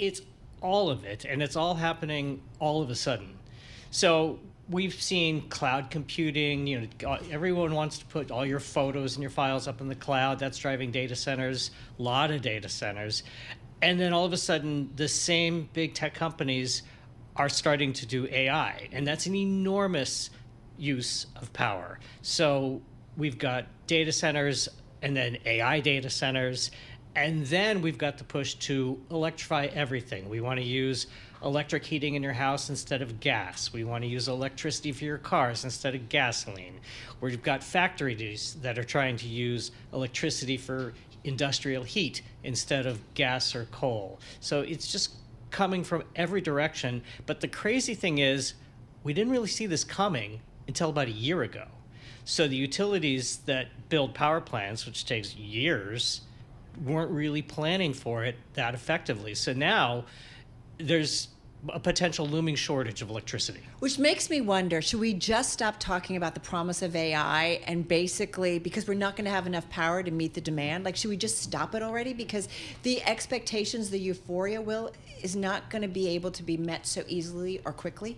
It's all of it, and it's all happening all of a sudden. So we've seen cloud computing. Everyone wants to put all your photos and your files up in the cloud. That's driving data centers, a lot of data centers. And then all of a sudden, the same big tech companies are starting to do AI, and that's an enormous use of power. So we've got data centers and then AI data centers, and then we've got the push to electrify everything. We want to use electric heating in your house instead of gas. We want to use electricity for your cars instead of gasoline. We've got factories that are trying to use electricity for industrial heat instead of gas or coal. So it's just coming from every direction. But the crazy thing is, we didn't really see this coming until about a year ago. So the utilities that build power plants, which takes years, weren't really planning for it that effectively. So now there's a potential looming shortage of electricity. Which makes me wonder, should we just stop talking about the promise of AI and basically, because we're not going to have enough power to meet the demand, should we just stop it already? Because the expectations, the euphoria is not going to be able to be met so easily or quickly.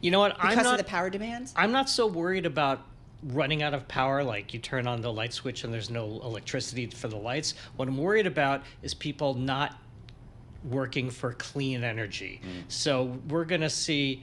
You know what? Because of the power demands? I'm not so worried about running out of power, like you turn on the light switch and there's no electricity for the lights. What I'm worried about is people not working for clean energy. So we're going to see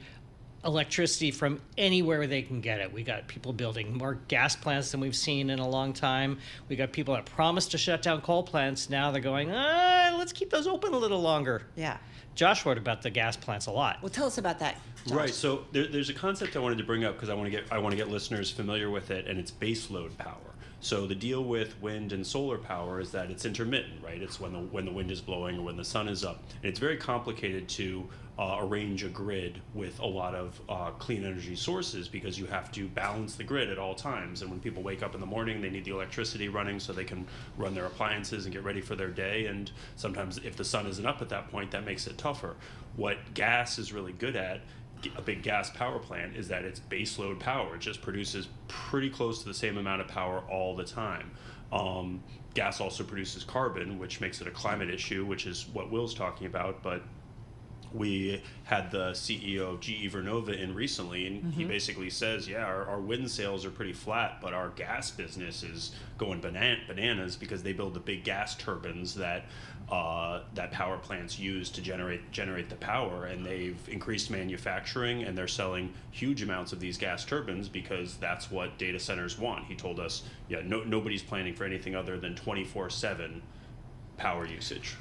electricity from anywhere they can get it. We got people building more gas plants than we've seen in a long time. We got people that promised to shut down coal plants. Now they're going, let's keep those open a little longer. Yeah. Josh wrote about the gas plants a lot. Well, tell us about that, Josh. Right. So there's a concept I wanted to bring up because I want to get listeners familiar with it, and it's base load power. So the deal with wind and solar power is that it's intermittent, right? It's when the wind is blowing or when the sun is up. And it's very complicated to arrange a grid with a lot of clean energy sources because you have to balance the grid at all times. And when people wake up in the morning, they need the electricity running so they can run their appliances and get ready for their day. And sometimes if the sun isn't up at that point, that makes it tougher. What gas is really good at, a big gas power plant, is that it's base load power. It just produces pretty close to the same amount of power all the time. Gas also produces carbon, which makes it a climate issue, which is what Will's talking about. But we had the CEO of GE Vernova in recently, and he basically says, our wind sales are pretty flat, but our gas business is going bananas because they build the big gas turbines that power plants use to generate the power, and they've increased manufacturing, and they're selling huge amounts of these gas turbines because that's what data centers want. He told us, nobody's planning for anything other than 24/7 power usage.